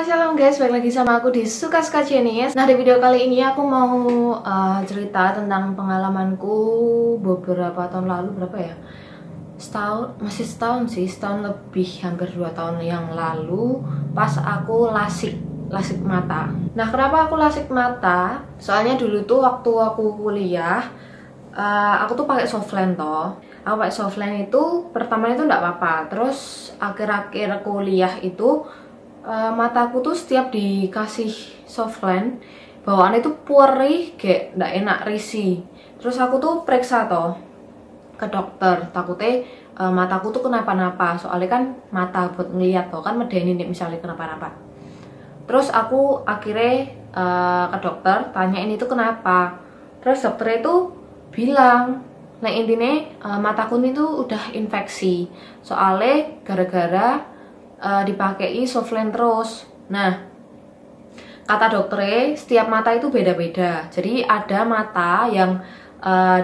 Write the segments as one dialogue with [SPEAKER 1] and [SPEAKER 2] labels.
[SPEAKER 1] Shalom guys, balik lagi sama aku di Suka-Suka Jenis. Nah, di video kali ini aku mau cerita tentang pengalamanku beberapa tahun lalu. Berapa ya? Masih setahun sih, setahun lebih, hampir 2 tahun yang lalu. Pas aku lasik mata. Nah, kenapa aku lasik mata? Soalnya dulu tuh waktu aku kuliah, aku tuh pakai softline toh. Aku pakai softline itu pertamanya itu enggak apa-apa. Terus akhir-akhir kuliah itu mataku tuh setiap dikasih softline bawaannya itu perih, kayak ndak enak, risih. Terus aku tuh periksa toh ke dokter, takutnya mataku tuh kenapa-napa. Soalnya kan mata buat ngeliat toh, kan medeni nih misalnya kenapa-napa. Terus aku akhirnya ke dokter, tanyain itu kenapa. Terus dokternya itu bilang, nah intinya mataku itu udah infeksi. Soalnya gara-gara dipakai softline terus. Nah, kata dokternya setiap mata itu beda-beda. Jadi ada mata yang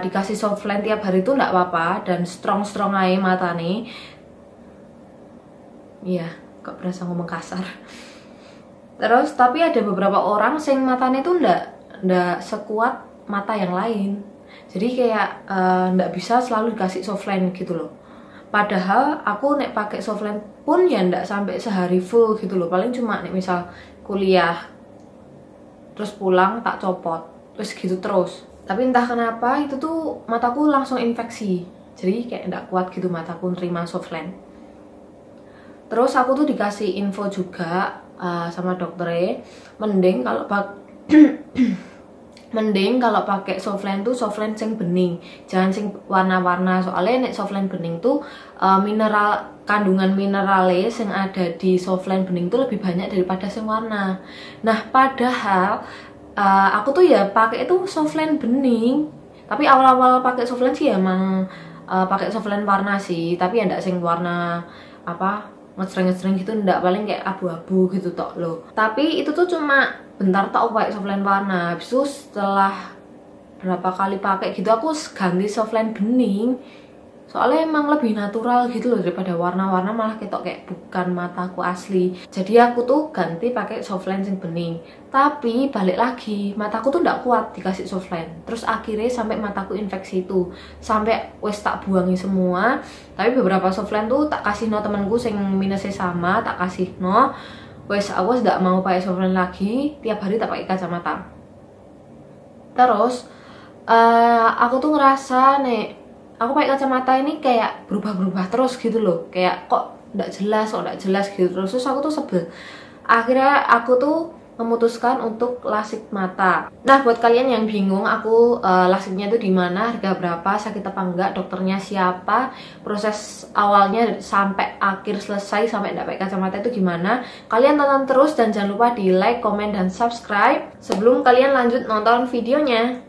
[SPEAKER 1] dikasih softline tiap hari itu enggak apa-apa dan strong aja mata nih. Iya, kok berasa ngomong kasar. Terus tapi ada beberapa orang sing matanya itu enggak sekuat mata yang lain. Jadi kayak enggak bisa selalu dikasih softline gitu loh. Padahal aku nek pakai softline pun ya ndak sampai sehari full gitu loh. Paling cuma nek misal kuliah terus pulang tak copot terus gitu terus. Tapi entah kenapa itu tuh mataku langsung infeksi. Jadi kayak ndak kuat gitu mataku nerima softline. Terus aku tuh dikasih info juga sama dokternya, mending kalau pakai softline tuh softline sing bening, jangan sing warna-warna. Soalnya nek softline bening tuh kandungan mineralnya yang ada di softline bening tuh lebih banyak daripada sing warna. Nah, padahal aku tuh ya pakai itu softline bening. Tapi awal-awal pakai softline sih ya emang pakai softline warna sih, tapi ya ndak sing warna apa ngecreng gitu, ndak, paling kayak abu-abu gitu tok loh. Tapi itu tuh cuma bentar tak pakai softline warna. Habis itu setelah berapa kali pakai gitu aku ganti softline bening. Soalnya emang lebih natural gitu loh daripada warna-warna, malah ketok kayak bukan mataku asli. Jadi aku tuh ganti pakai softline sing bening. Tapi balik lagi, mataku tuh ndak kuat dikasih softline. Terus akhirnya sampai mataku infeksi itu. Sampai wes tak buangi semua. Tapi beberapa softline tuh tak kasih no temanku sing minusnya sama, tak kasih no. Wes aku tidak mau pakai softline lagi, tiap hari tak pakai kacamata. Terus aku tuh ngerasa nih, aku pakai kacamata ini kayak berubah-berubah terus gitu loh, kayak kok nggak jelas gitu terus aku tuh sebel. Akhirnya aku tuh memutuskan untuk lasik mata. Nah, buat kalian yang bingung aku lasiknya itu di mana, harga berapa, sakit apa enggak, dokternya siapa, proses awalnya sampai akhir selesai sampai nggak pakai kacamata itu gimana, kalian tonton terus dan jangan lupa di like, komen, dan subscribe sebelum kalian lanjut nonton videonya.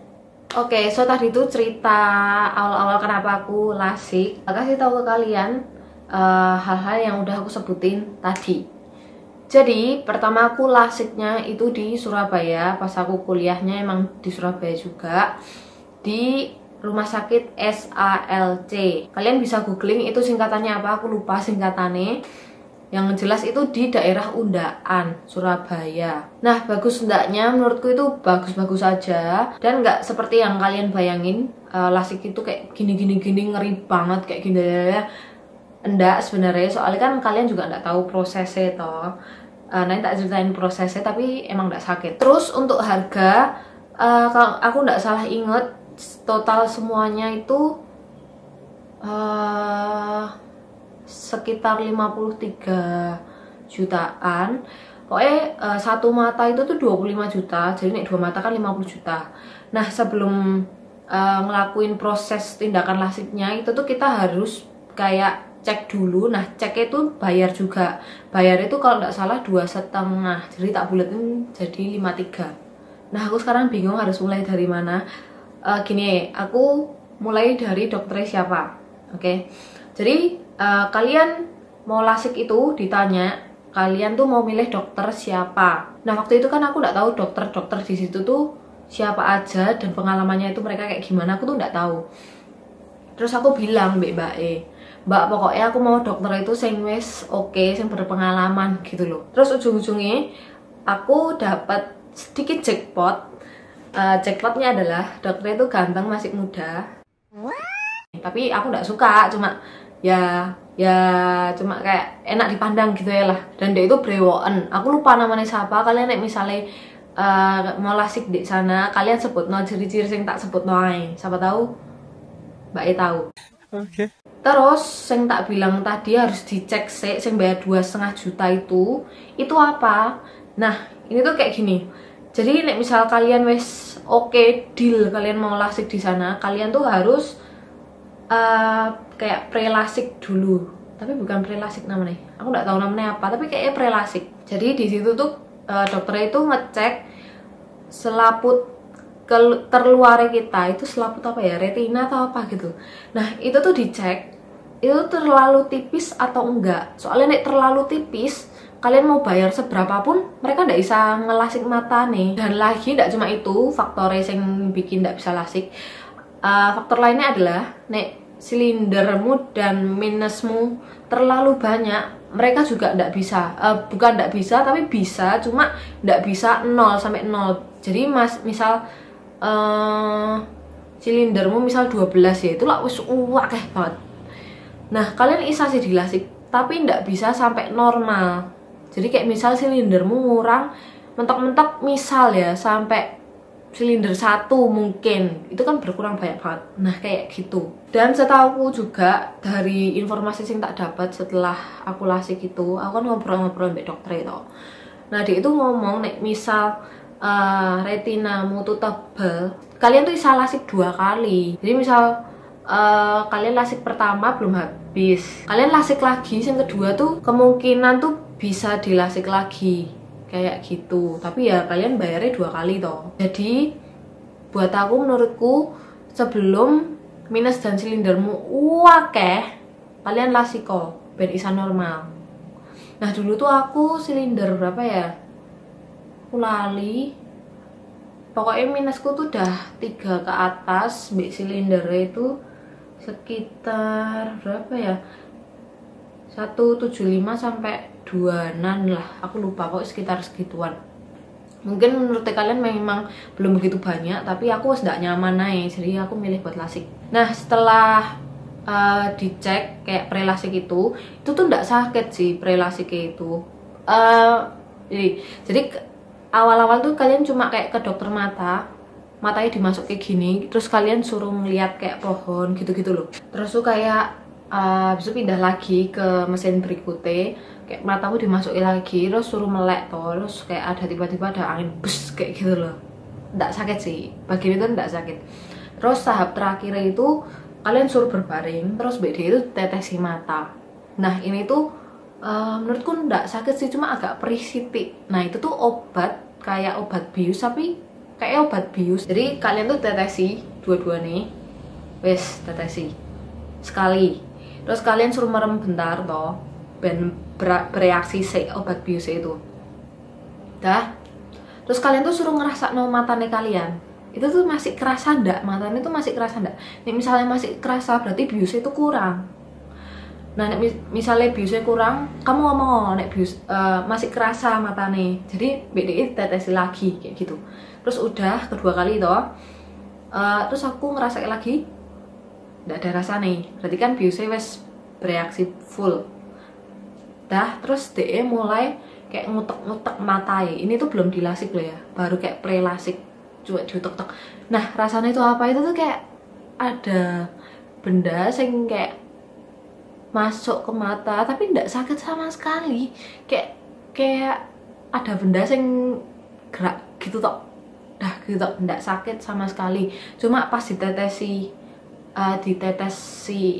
[SPEAKER 1] Oke, so tadi itu cerita awal-awal kenapa aku lasik. Kasih tahu ke kalian hal-hal yang udah aku sebutin tadi. Jadi pertama aku lasiknya itu di Surabaya, pas aku kuliahnya emang di Surabaya juga, di rumah sakit SALC. Kalian bisa googling itu singkatannya apa, aku lupa singkatannya. Yang jelas itu di daerah Undaan, Surabaya. Nah, bagus ndaknya menurutku itu bagus-bagus aja dan nggak seperti yang kalian bayangin. Lasik itu kayak gini ngeri banget kayak gini ya. Enggak sebenarnya, soalnya kan kalian juga nggak tahu prosesnya toh. Nanti tak ceritain prosesnya, tapi emang nggak sakit. Terus untuk harga, kalau aku nggak salah inget, total semuanya itu sekitar 53 jutaan. Pokoknya satu mata itu tuh 25 juta, jadi nek 2 mata kan 50 juta. Nah, sebelum ngelakuin proses tindakan lasiknya itu tuh kita harus kayak cek dulu. Nah, ceknya itu bayar juga. Bayar itu kalau nggak salah 2,5, jadi tak buletin jadi 53. Nah, aku sekarang bingung harus mulai dari mana. Gini, aku mulai dari dokternya siapa. Oke. Jadi kalian mau lasik itu ditanya, kalian tuh mau milih dokter siapa. Nah, waktu itu kan aku nggak tahu dokter di situ tuh siapa aja dan pengalamannya itu mereka kayak gimana, aku tuh nggak tahu. Terus aku bilang mbak Mbak pokoknya aku mau dokter itu sing wis oke, sing berpengalaman gitu loh. Terus ujung-ujungnya aku dapat sedikit jackpot. Jackpotnya adalah dokter itu ganteng, masih muda. Tapi aku nggak suka, cuma ya cuma kayak enak dipandang gitu ya lah. Dan dia itu brewoken, aku lupa namanya siapa. Kalian misalnya mau lasik di sana, kalian sebut no ciri-ciri sing tak sebut no ae. Siapa tahu Mbak E tahu. Oke. Terus sing tak bilang tadi harus dicek sih, sing bayar 2,5 juta itu apa? Nah ini tuh kayak gini. Jadi nek misal kalian wes oke deal kalian mau lasik di sana, kalian tuh harus kayak prelasik dulu. Tapi bukan prelasik namanya, aku nggak tahu namanya apa, tapi kayaknya prelasik. Jadi di situ tuh dokternya itu ngecek selaput terluar kita itu, selaput apa ya, retina atau apa gitu. Nah itu tuh dicek itu terlalu tipis atau enggak. Soalnya nek terlalu tipis, kalian mau bayar seberapapun mereka nggak bisa ngelasik mata nih. Dan lagi nggak cuma itu faktornya yang bikin nggak bisa lasik. Faktor lainnya adalah nek silindermu dan minusmu terlalu banyak, mereka juga nggak bisa, bukan nggak bisa tapi bisa, cuma nggak bisa 0 sampai 0. Jadi misal silindermu misal 12 ya, itu lah wis akeh banget. Nah kalian bisa sih dilasik, tapi nggak bisa sampai normal. Jadi kayak misal silindermu ngurang mentok-mentok misal ya sampai silinder 1 mungkin, itu kan berkurang banyak banget. Nah kayak gitu. Dan setahuku juga dari informasi yang tak dapat setelah aku lasik itu, aku kan ngobrol-ngobrol sama dokter itu. Nah dia itu ngomong nek misal retinamu tuh tebel, kalian tuh bisa lasik 2 kali. Jadi misal kalian lasik pertama belum habis, kalian lasik lagi, yang kedua tuh kemungkinan tuh bisa dilasik lagi kayak gitu. Tapi ya kalian bayarnya 2 kali toh. Jadi buat aku, menurutku sebelum minus dan silindermu wakeh, kalian lasik kok ben isa normal. Nah dulu tuh aku silinder berapa ya, aku lali, pokoknya minusku tuh udah 3 ke atas, mbak silindernya itu sekitar berapa ya, 175 sampai 2an lah, aku lupa, kok sekitar segituan. Mungkin menurut kalian memang belum begitu banyak, tapi aku sudah nyaman naik, jadi aku milih buat lasik. Nah setelah dicek kayak prelasik itu tuh nggak sakit sih prelasik itu. Jadi awal-awal tuh kalian cuma kayak ke dokter mata, matanya dimasuk kayak gini, terus kalian suruh ngeliat kayak pohon gitu-gitu loh. Terus tuh kayak bisa pindah lagi ke mesin berikutnya, kayak matamu dimasukin lagi, terus suruh melek toh, terus kayak ada tiba-tiba ada angin bus kayak gitu loh. Nggak sakit sih, bagi itu nggak sakit. Terus tahap terakhir itu kalian suruh berbaring, terus BD itu tetesi mata. Nah ini tuh menurutku nggak sakit sih, cuma agak perih sitik. Nah itu tuh obat, kayak obat bius, tapi kayak obat bius. Jadi kalian tuh tetesi dua-dua nih, wes tetesi sekali, terus kalian suruh merem bentar toh, ben bereaksi si obat bius itu. Dah, terus kalian tuh suruh ngerasa no matanya kalian itu tuh masih kerasa ndak, matanya tuh masih kerasa ndak. Nih misalnya masih kerasa berarti biusnya itu kurang. Nah misalnya biusnya kurang, kamu ngomong oh, nek bius masih kerasa matanya, jadi BDI tetesi lagi kayak gitu. Terus udah kedua kali toh, terus aku ngerasa lagi ndak ada rasa nih, berarti kan biusnya wes bereaksi full. Dah, terus DE mulai kayak ngutek-ngutek matanya. Ini tuh belum dilasik loh ya, baru kayak prelasik, coba diutek-utek. Nah rasanya itu apa, itu tuh kayak ada benda yang kayak masuk ke mata tapi nggak sakit sama sekali, kayak ada benda yang gerak gitu toh. Dah gitu toh, nggak sakit sama sekali, cuma pas ditetesi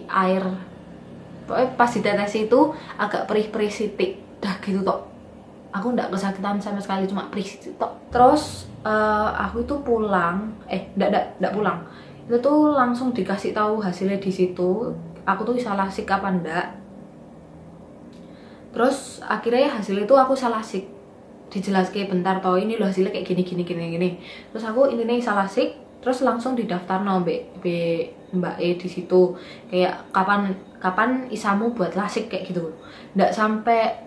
[SPEAKER 1] air, pokoknya pas ditetesi itu agak perih-perih sitik. Dah gitu toh, aku nggak kesakitan sama sekali, cuma perih sitik toh. Terus aku itu pulang, nggak pulang, itu tuh langsung dikasih tahu hasilnya di situ. Aku tuh salah lasik apa enggak. Terus akhirnya ya hasil itu aku salah lasik, dijelaske bentar toh, ini loh hasilnya kayak gini. Terus aku intinya salah lasik, terus langsung didaftar no Mbak E di situ kayak kapan isamu buat lasik kayak gitu. Nggak sampai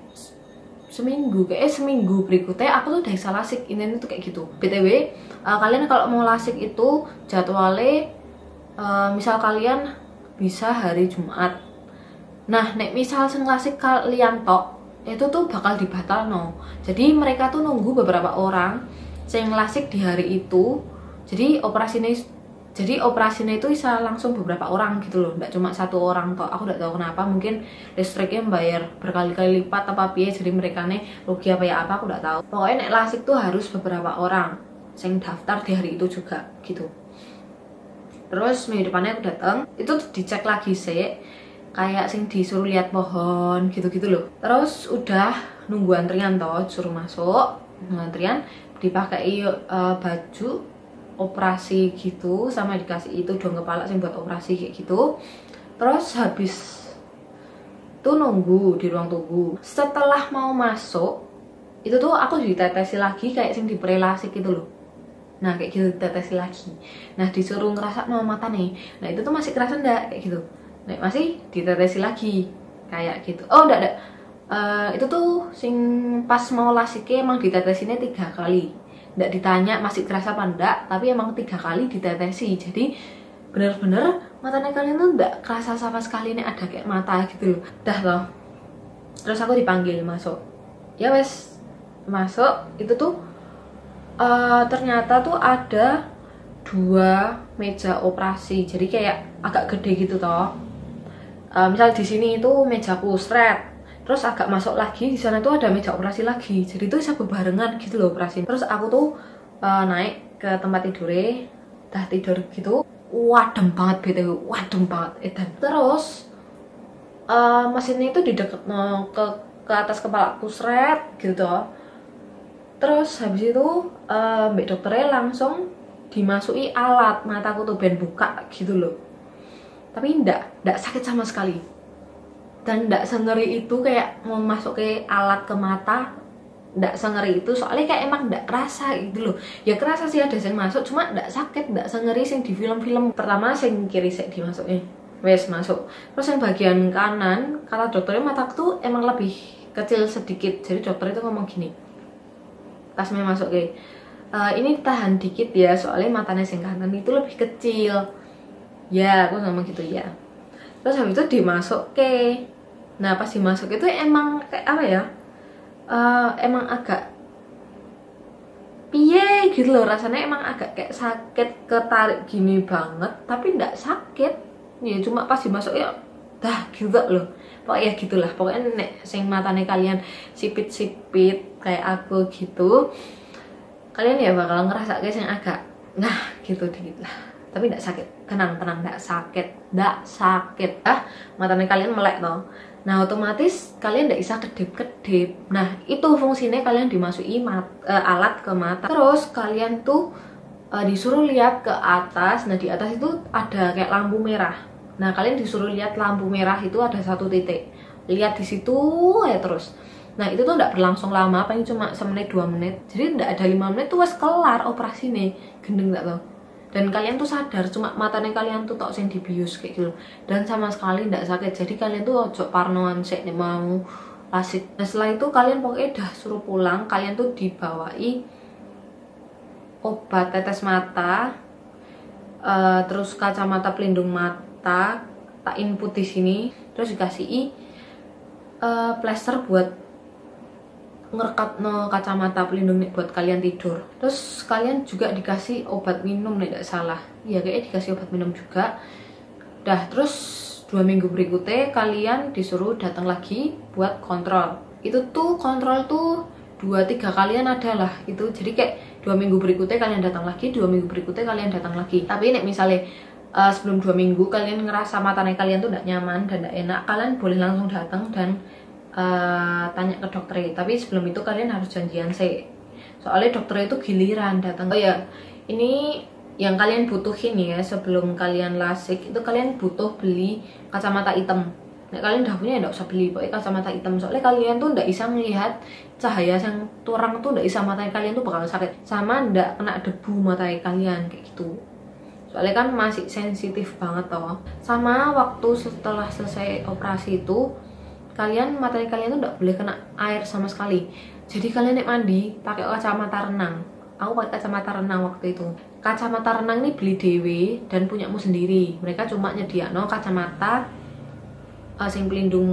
[SPEAKER 1] seminggu, seminggu berikutnya aku tuh udah bisa lasik. Ini tuh kayak gitu. BTW kalian kalau mau lasik itu jadwalnya misal kalian bisa hari Jumat. Nah nek misal sing lasik kalian tok itu tuh bakal dibatal no. Jadi mereka tuh nunggu beberapa orang sing lasik di hari itu. Jadi operasinya itu bisa langsung beberapa orang gitu loh, nggak cuma satu orang toh. Aku nggak tahu kenapa, mungkin listriknya bayar berkali-kali lipat apa piye, jadi mereka nih rugi apa ya apa, aku nggak tahu. Pokoknya nek lasik tuh harus beberapa orang yang daftar di hari itu juga gitu. Terus minggu depannya aku datang, itu dicek lagi sih, kayak sing disuruh lihat pohon gitu-gitu loh. Terus udah nunggu antrian toh, suruh masuk, nunggu antrian, dipakai baju operasi gitu, sama dikasih itu daun kepala sih buat operasi kayak gitu. Terus habis tuh nunggu di ruang tunggu. Setelah mau masuk itu tuh aku ditetesi lagi kayak sing diperelasi gitu loh. Nah kayak gitu ditetesi lagi. Nah disuruh ngerasa mau mata nih. Nah itu tuh masih kerasa ndak kayak gitu. Nah masih ditetesi lagi kayak gitu. Oh ndak. Itu tuh sing pas mau lasiknya emang ditetesinnya 3 kali. Nggak ditanya masih kerasa apa enggak, tapi emang 3 kali ditetesi. Jadi bener-bener matanya kalian tuh nggak kerasa sama sekali nih ada kayak mata gitu loh. Dah loh. Terus aku dipanggil masuk. Ya wes masuk, itu tuh ternyata tuh ada 2 meja operasi. Jadi kayak agak gede gitu toh. Misal di sini itu mejaku seret. Terus agak masuk lagi di sana tuh ada meja operasi lagi, jadi tuh bisa bebarengan gitu loh operasi. Terus aku tuh naik ke tempat tidurnya, dah tidur gitu, wadem banget BTW, wadem banget edan. Terus mesinnya itu dideket ke atas kepalaku seret gitu. Terus habis itu mbak dokternya langsung dimasuki alat mataku tuh ben buka gitu loh, tapi ndak sakit sama sekali. Dan ndak sengeri itu kayak mau masuk ke alat ke mata, ndak sengeri itu soalnya kayak emang ndak kerasa gitu loh. Ya kerasa sih ada yang masuk, cuma ndak sakit, ndak sengeri sing di film-film. Pertama sing kiri sik dimasukin, wes masuk. Terus yang bagian kanan kata dokternya mataku tuh emang lebih kecil sedikit, jadi dokter itu ngomong gini pas mau masuk ke ini tahan dikit ya soalnya matanya sing kanan itu lebih kecil ya, aku ngomong gitu ya. Terus habis itu dimasuk ke, nah pas dimasuk itu emang kayak apa ya, emang agak piye gitu loh rasanya, emang agak kayak sakit ketarik gini banget tapi ndak sakit ya, cuma pas dimasuk ya dah gitu loh. Pokoknya gitulah, pokoknya nek sing matanya kalian sipit-sipit kayak aku gitu, kalian ya bakal ngerasa kayak sing agak nah gitu dikit lah, tapi nggak sakit, tenang nggak sakit matanya kalian melek toh. Nah otomatis kalian nggak bisa kedip-kedip. Nah itu fungsinya kalian dimasuki alat ke mata. Terus kalian tuh disuruh lihat ke atas. Nah di atas itu ada kayak lampu merah. Nah kalian disuruh lihat lampu merah itu ada 1 titik. Lihat di situ ya terus. Nah itu tuh nggak berlangsung lama, paling cuma 1 menit 2 menit. Jadi nggak ada 5 menit tuh wes kelar operasi nih, gendeng nggak tau. Dan kalian tuh sadar cuma matanya kalian tuh tok sing dibius kayak gitu, dan sama sekali nggak sakit. Jadi kalian tuh ojo parnoan sih nih mau lasik. Nah setelah itu kalian pokoknya udah suruh pulang, kalian tuh dibawai obat tetes mata, terus kacamata pelindung mata tak input di sini, terus dikasih plester buat ngerekat no kacamata pelindung nih buat kalian tidur. Terus kalian juga dikasih obat minum nih, tidak salah ya, kayaknya dikasih obat minum juga. Dah terus 2 minggu berikutnya kalian disuruh datang lagi buat kontrol. Itu tuh kontrol tuh 2-3 kalian adalah itu, jadi kayak 2 minggu berikutnya kalian datang lagi, 2 minggu berikutnya kalian datang lagi. Tapi nek misalnya sebelum 2 minggu kalian ngerasa matanya kalian tuh tidak nyaman dan tidak enak, kalian boleh langsung datang dan tanya ke dokter. Tapi sebelum itu kalian harus janjian sih, soalnya dokter itu giliran datang. Oh ya, ini yang kalian butuhin ya sebelum kalian lasik itu, kalian butuh beli kacamata hitam. Nah kalian udah punya nggak usah beli pokoknya kacamata hitam, soalnya kalian tuh nggak bisa melihat cahaya yang terang tuh, nggak bisa, mata kalian tuh bakal sakit, sama nggak kena debu mata kalian kayak gitu. soalnya kan masih sensitif banget toh. Sama waktu setelah selesai operasi itu materi kalian tuh nggak boleh kena air sama sekali. Jadi kalian nek mandi pakai kacamata renang. Aku pakai kacamata renang waktu itu. Kacamata renang ini beli dewe dan punyamu sendiri. Mereka cuma nyediakno kacamata sing pelindung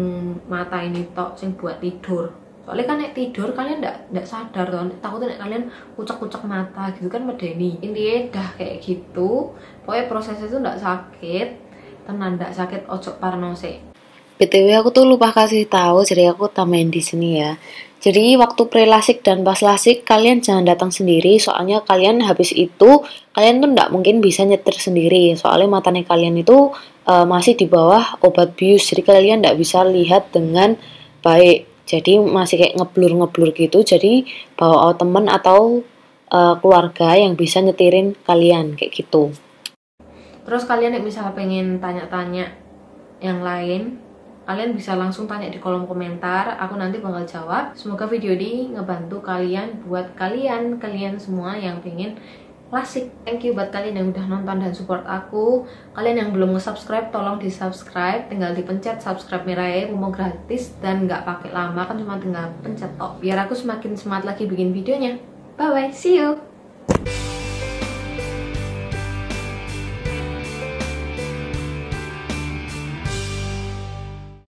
[SPEAKER 1] mata ini tok, sing buat tidur. Soalnya kan nek tidur kalian ndak sadar toh, takutnya nek kalian kucek-kucek mata gitu kan medeni. Intinya dah kayak gitu. Pokoknya prosesnya itu ndak sakit, tenan ndak sakit, ojo parno sih.
[SPEAKER 2] BTW aku tuh lupa kasih tahu, jadi aku tambahin di sini ya. Jadi waktu pre-lasik dan pas lasik kalian jangan datang sendiri, soalnya kalian habis itu kalian tuh ndak mungkin bisa nyetir sendiri, soalnya matanya kalian itu masih di bawah obat bius, jadi kalian ndak bisa lihat dengan baik. Jadi masih kayak ngeblur gitu, jadi bawa teman atau keluarga yang bisa nyetirin kalian kayak gitu.
[SPEAKER 1] Terus kalian misalnya pengen tanya-tanya yang lain, kalian bisa langsung tanya di kolom komentar, aku nanti bakal jawab. Semoga video ini ngebantu kalian buat kalian semua yang pengen lasik. Thank you buat kalian yang udah nonton dan support aku. Kalian yang belum nge-subscribe, tolong di-subscribe, tinggal dipencet subscribe merahnya, mau gratis dan nggak pakai lama, kan cuma tinggal pencet tok biar aku semakin semangat lagi bikin videonya. Bye bye, see you.